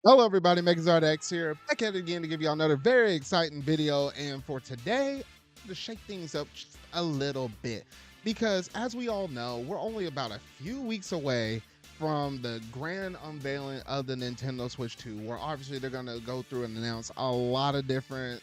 Hello everybody, MegaZardX here, back at it again to give y'all another very exciting video. And for today, to shake things up just a little bit, because as we all know, we're only about a few weeks away from the grand unveiling of the Nintendo Switch 2, where obviously they're gonna go through and announce a lot of different,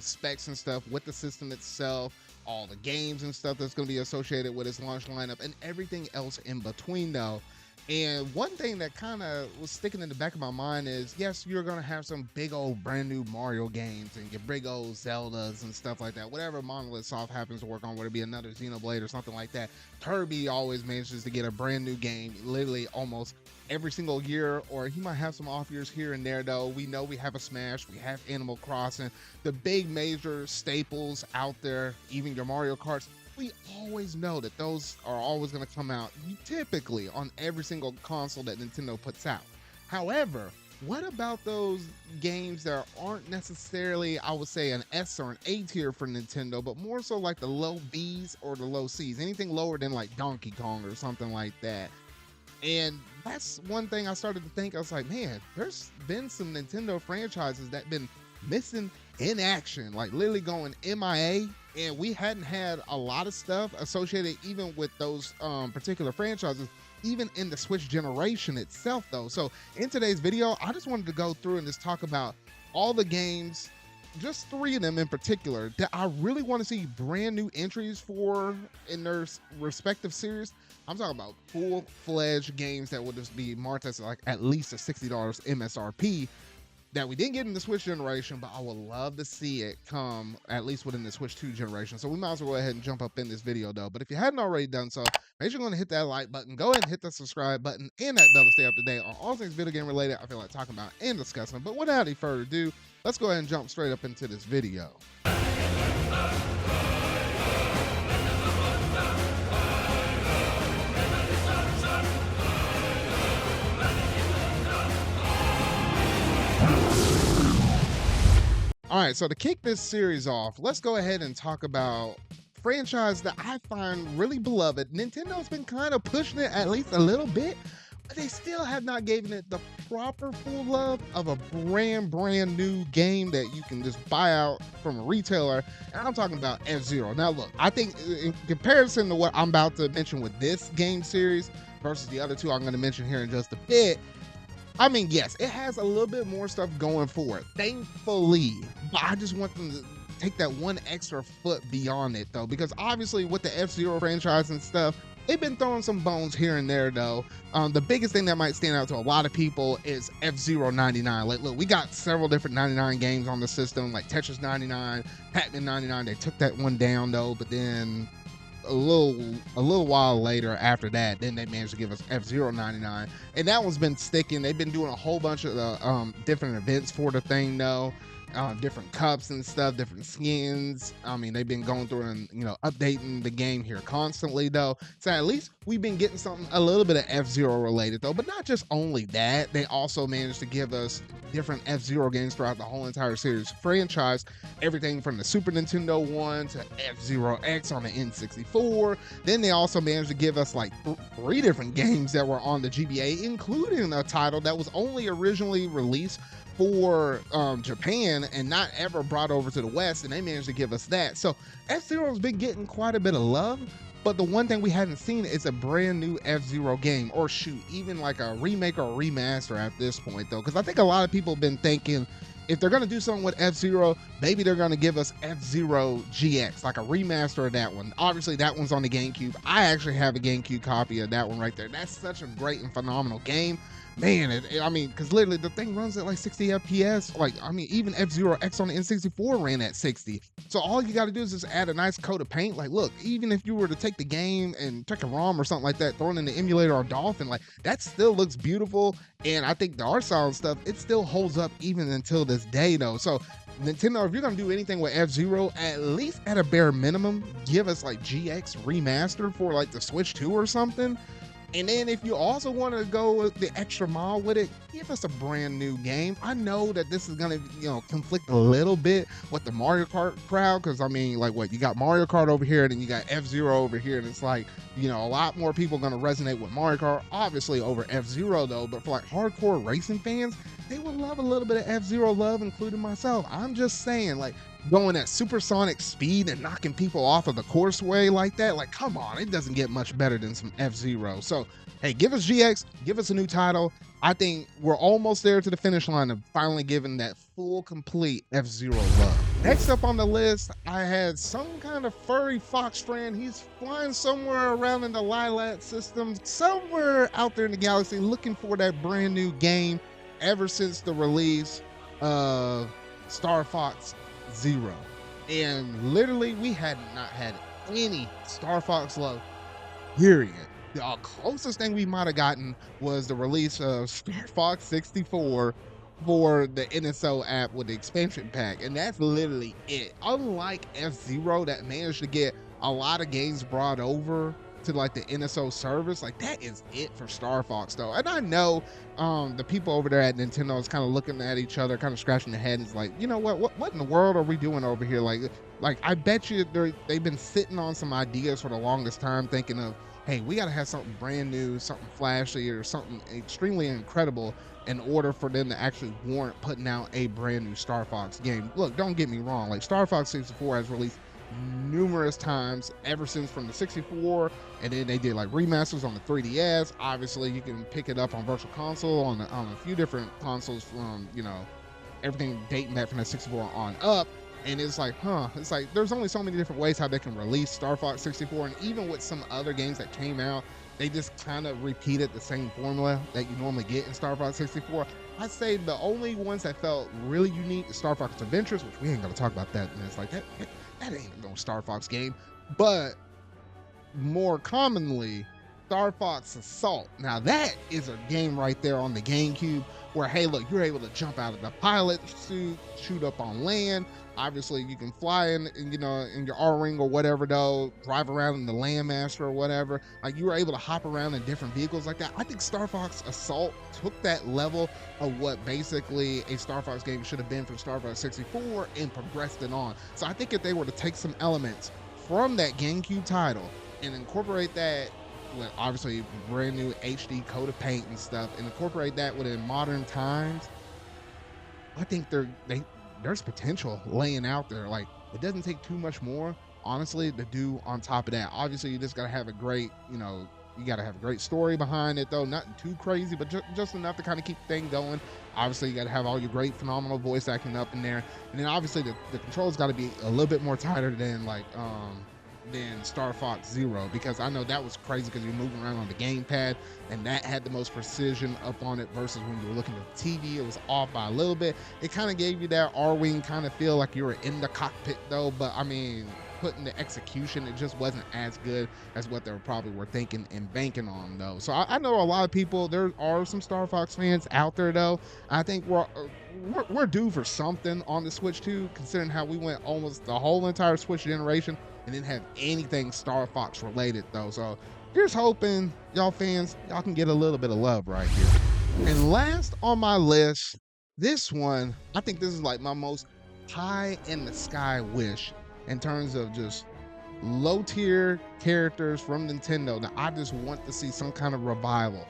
specs and stuff with the system itself, all the games and stuff that's gonna be associated with its launch lineup, and everything else in between though. And one thing that kind of was sticking in the back of my mind is, yes, you're gonna have some big old brand new Mario games and your big old Zeldas and stuff like that. Whatever Monolith Soft happens to work on, whether it be another Xenoblade or something like that. Kirby always manages to get a brand new game, literally almost every single year, or he might have some off years here and there. Though we know we have a Smash, we have Animal Crossing, the big major staples out there, even your Mario Karts. We always know that those are always going to come out typically on every single console that Nintendo puts out. However, what about those games that aren't necessarily, I would say, an S or an A tier for Nintendo, but more so like the low Bs or the low Cs, anything lower than like Donkey Kong or something like that? And that's one thing I started to think. I was like, man, there's been some Nintendo franchises that been missing in action, like literally going MIA. And we hadn't had a lot of stuff associated even with those particular franchises, even in the Switch generation itself, though. So in today's video, I just wanted to go through and just talk about all the games, just three of them in particular, that I really want to see brand new entries for in their respective series. I'm talking about full-fledged games that would just be marked as like at least a $60 MSRP that we didn't get in the Switch generation, but I would love to see it come at least within the Switch 2 generation. So we might as well go ahead and jump up in this video though. But if you hadn't already done so, make sure you're going to hit that like button, go ahead and hit the subscribe button and that bell to stay up to date on all things video game related I feel like talking about and discussing. But without any further ado, let's go ahead and jump straight up into this video. All right, so to kick this series off, let's go ahead and talk about franchise that I find really beloved. Nintendo's been kind of pushing it at least a little bit, but they still have not given it the proper full love of a brand new game that you can just buy out from a retailer. And I'm talking about F-Zero. Now look, I think in comparison to what I'm about to mention with this game series versus the other two I'm going to mention here in just a bit, I mean, yes, it has a little bit more stuff going for it, thankfully. But I just want them to take that one extra foot beyond it, though, because obviously with the F-Zero franchise and stuff, they've been throwing some bones here and there, though. The biggest thing that might stand out to a lot of people is F-Zero 99. Like, look, we got several different 99 games on the system, like Tetris 99, Pac-Man 99. They took that one down, though, but then a little while later after that, then they managed to give us F-Zero 99, and that one's been sticking. They've been doing a whole bunch of different events for the thing though, different cups and stuff, different skins. I mean, they've been going through and updating the game here constantly though. So at least we've been getting something a little bit of F-Zero related though. But not just only that, they also managed to give us different F-Zero games throughout the whole entire series franchise. Everything from the Super Nintendo one to F-Zero X on the N64. Then they also managed to give us like three different games that were on the GBA, including a title that was only originally released for Japan and not ever brought over to the West, and they managed to give us that. So F-Zero's been getting quite a bit of love, but the one thing we haven't seen is a brand new F-Zero game, or shoot, even like a remake or a remaster at this point though, because I think a lot of people have been thinking if they're going to do something with F-Zero, maybe they're going to give us F-Zero GX, like a remaster of that one. Obviously, that one's on the GameCube. I actually have a GameCube copy of that one right there. That's such a great and phenomenal game. Man, I mean, because literally the thing runs at like 60 FPS. Like, I mean, even F-Zero X on the N64 ran at 60. So all you got to do is just add a nice coat of paint. Like, look, even if you were to take the game and take a ROM or something like that, throw it in the emulator or Dolphin, like that still looks beautiful. And I think the art style and stuff, it still holds up even until this day though. So Nintendo, if you're gonna do anything with F-Zero, at least at a bare minimum, give us like GX remastered for like the Switch 2 or something. And then if you also want to go the extra mile with it, give us a brand new game. I know that this is going to, conflict a little bit with the Mario Kart crowd. Because, I mean, like what, you got Mario Kart over here, and then you got F-Zero over here. And it's like, a lot more people going to resonate with Mario Kart, obviously over F-Zero though. But for like hardcore racing fans, they would love a little bit of F-Zero love, including myself. I'm just saying, like, going at supersonic speed and knocking people off of the courseway like that, like, come on, it doesn't get much better than some F-Zero. So, hey, give us GX, give us a new title. I think we're almost there to the finish line of finally giving that full, complete F-Zero love. Next up on the list, I had some kind of furry fox friend. He's flying somewhere around in the Lilat system, somewhere out there in the galaxy, looking for that brand new game ever since the release of Star Fox Zero. And literally, we had not had any Star Fox love, period. The closest thing we might have gotten was the release of Star Fox 64 for the NSO app with the expansion pack, and that's literally it. Unlike F-Zero that managed to get a lot of games brought over to like the NSO service, like that is it for Star Fox though. And I know the people over there at Nintendo is kind of looking at each other, kind of scratching their head. It's like, you know what in the world are we doing over here? Like I bet you they've been sitting on some ideas for the longest time, thinking of, hey, we got to have something brand new, something flashy, or something extremely incredible in order for them to actually warrant putting out a brand new Star Fox game. Look, don't get me wrong, like Star Fox 64 has released numerous times ever since from the 64, and then they did like remasters on the 3DS. Obviously, you can pick it up on Virtual Console on a few different consoles from, you know, everything dating back from the 64 on up. And it's like, it's like there's only so many different ways how they can release Star Fox 64, and even with some other games that came out, they just kind of repeated the same formula that you normally get in Star Fox 64. I'd say the only ones that felt really unique is Star Fox Adventures, which we ain't gonna talk about that. And it's like that ain't no Star Fox game. But more commonly, Star Fox Assault. Now that is a game right there on the GameCube where, hey, look, you're able to jump out of the pilot suit, shoot up on land. Obviously, you can fly in you know, in your R-Wing or whatever, though, drive around in the Landmaster or whatever. Like, you were able to hop around in different vehicles like that. I think Star Fox Assault took that level of what basically a Star Fox game should have been from Star Fox 64 and progressed it on. So I think if they were to take some elements from that GameCube title and incorporate that with obviously brand new HD coat of paint and stuff, and incorporate that within modern times, I think there's potential laying out there. Like, it doesn't take too much more, honestly, to do on top of that. Obviously, you just gotta have a great, you know, you gotta have a great story behind it, though. Nothing too crazy, but just enough to kind of keep the thing going. Obviously, you gotta have all your great, phenomenal voice acting up in there, and then obviously the controls gotta be a little bit more tighter than like than Star Fox Zero, because I know that was crazy because you're moving around on the gamepad, and that had the most precision up on it versus when you were looking at the TV, it was off by a little bit. It kind of gave you that R-Wing kind of feel like you were in the cockpit though, but I mean, putting the execution, it just wasn't as good as what they probably were thinking and banking on though. So I know a lot of people, there are some Star Fox fans out there though. I think we're due for something on the Switch 2, considering how we went almost the whole entire Switch generation and didn't have anything Star Fox related though. So here's hoping y'all fans, y'all can get a little bit of love right here. And last on my list, this one, I think this is like my most high in the sky wish in terms of just low tier characters from Nintendo that I just want to see some kind of revival.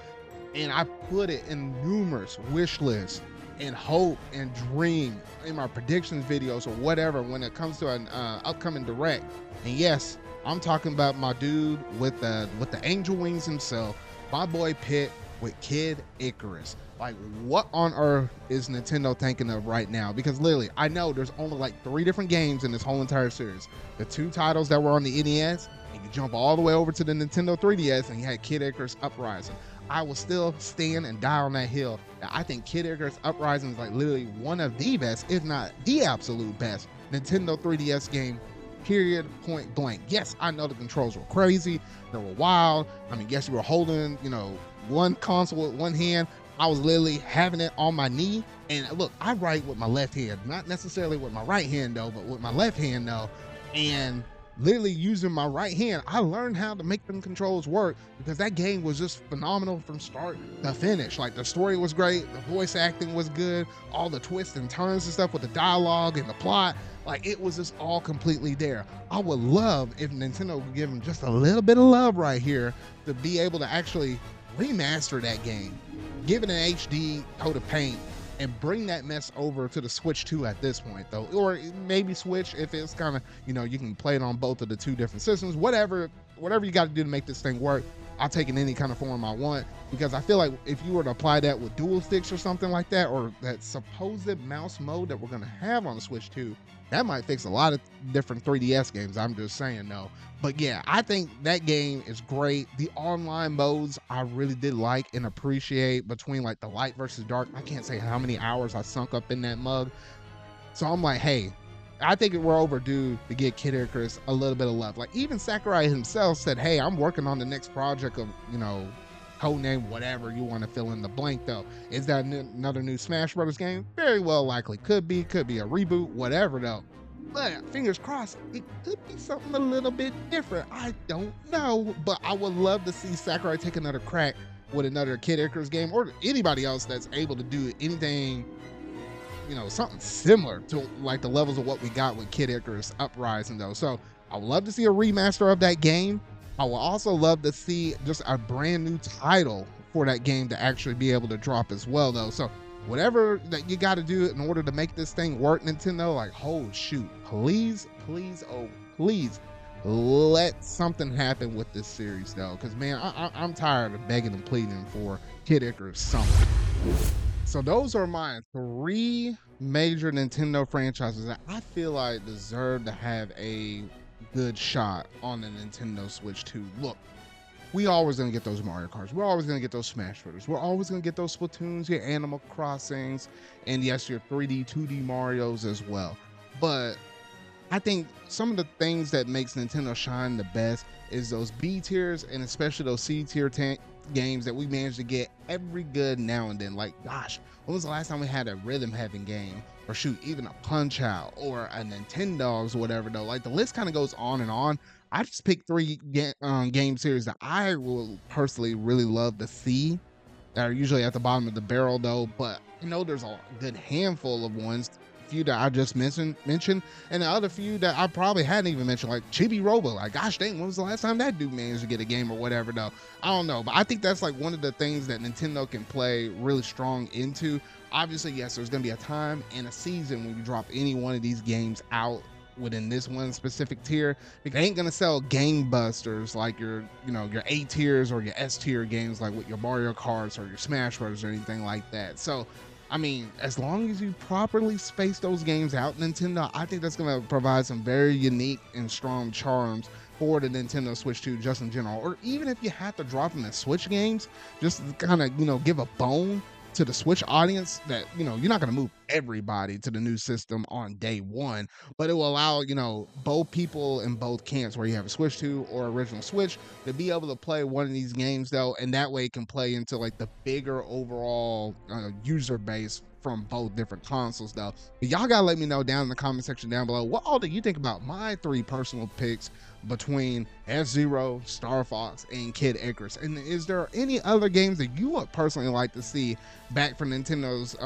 And I put it in numerous wish lists and hope and dream in my predictions videos or whatever when it comes to an upcoming direct. And yes, I'm talking about my dude with the angel wings himself, my boy Pit with Kid Icarus. Like, what on earth is Nintendo thinking of right now? Because literally, I know there's only like 3 different games in this whole entire series. The 2 titles that were on the NES, and you jump all the way over to the Nintendo 3DS and you had Kid Icarus Uprising. I will still stand and die on that hill. I think Kid Icarus Uprising is like literally one of the best, if not the absolute best, Nintendo 3DS game, period, point blank. Yes, I know the controls were crazy, they were wild. I mean, yes, you were holding, you know, one console with one hand. I was literally having it on my knee. And look, I write with my left hand, not necessarily with my right hand though, but with my left hand though. And literally using my right hand, I learned how to make them controls work because that game was just phenomenal from start to finish. Like, the story was great, the voice acting was good, all the twists and turns and stuff with the dialogue and the plot, like, it was just all completely there. I would love if Nintendo would give them just a little bit of love right here to be able to actually remaster that game, give it an HD coat of paint, and bring that mess over to the Switch 2 at this point, though. Or maybe Switch if it's kind of, you can play it on both of the two different systems. Whatever you got to do to make this thing work, I'll take it in any kind of form I want, because I feel like if you were to apply that with dual sticks or something like that, or that supposed mouse mode that we're going to have on the Switch 2, that might fix a lot of different 3DS games. I'm just saying, though. But yeah, I think that game is great. The online modes I really did like and appreciate, between like the light versus dark. I can't say how many hours I sunk up in that mug. So I'm like, hey, I think we're overdue to get Kid Icarus a little bit of love. Like even Sakurai himself said, hey, I'm working on the next project of, codename whatever you want to fill in the blank though. Is that another new Smash Brothers game? Very well likely. Could be a reboot, whatever though. But fingers crossed, it could be something a little bit different. I don't know, but I would love to see Sakurai take another crack with another Kid Icarus game, or anybody else that's able to do anything, something similar to like the levels of what we got with Kid Icarus Uprising though. So I would love to see a remaster of that game. I would also love to see just a brand new title for that game to actually be able to drop as well though. So whatever that you got to do in order to make this thing work, Nintendo, like, oh shoot, please, oh please, let something happen with this series though, because man, I'm tired of begging and pleading for Kid Icarus something. So those are my 3 major Nintendo franchises that I feel like deserve to have a good shot on the Nintendo Switch 2. Look, we always gonna get those Mario Karts. We're always gonna get those Smash Brothers. We're always gonna get those Splatoons, your Animal Crossings, and yes, your 3D, 2D Marios as well. But I think some of the things that makes Nintendo shine the best is those B tiers, and especially those C tier games that we manage to get every good now and then. Like, gosh, when was the last time we had a Rhythm Heaven game, or shoot, even a Punch Out or a Nintendogs or whatever though? Like the list kind of goes on and on. I just picked 3 game series that I will personally really love to see, that are usually at the bottom of the barrel though, but I know there's a good handful of ones, few that I just mentioned, and the other few that I probably hadn't even mentioned, like Chibi Robo. Like, gosh dang, when was the last time that dude managed to get a game or whatever though? I don't know, but I think that's like one of the things that Nintendo can play really strong into. Obviously, yes, there's gonna be a time and a season when you drop any one of these games out within this one specific tier, because they ain't gonna sell gangbusters like your A tiers or your S tier games, like with your Mario Karts or your Smash Brothers or anything like that. So I mean, as long as you properly space those games out, Nintendo, I think that's going to provide some very unique and strong charms for the Nintendo Switch 2 just in general. Or even if you have to drop in the Switch games, just to kind of, give a bone to the Switch audience that, you're not going to move everybody to the new system on day one, but it will allow, both people in both camps, where you have a Switch 2 or original Switch, to be able to play one of these games though, and that way it can play into like the bigger overall user base from both different consoles though. But y'all gotta let me know down in the comment section down below, what all do you think about my 3 personal picks between F-Zero, Star Fox, and Kid Icarus? And is there any other games that you would personally like to see back from Nintendo's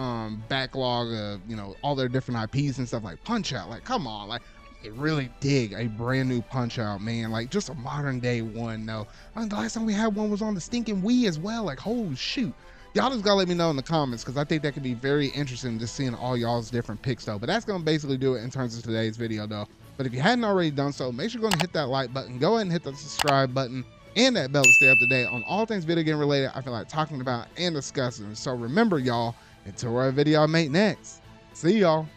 backlog of, all their different IPs and stuff, like Punch Out? Like, come on, like, I really dig a brand new Punch Out, man. Like, just a modern day one though. I mean, the last time we had one was on the stinking Wii as well. Like, holy shoot. Y'all just gotta let me know in the comments, because I think that could be very interesting, just seeing all y'all's different picks though. But that's gonna basically do it in terms of today's video though. But if you hadn't already done so, make sure you're gonna hit that like button, go ahead and hit the subscribe button and that bell to stay up to date on all things video game related I feel like talking about and discussing. So remember y'all, until our video I make next, see y'all.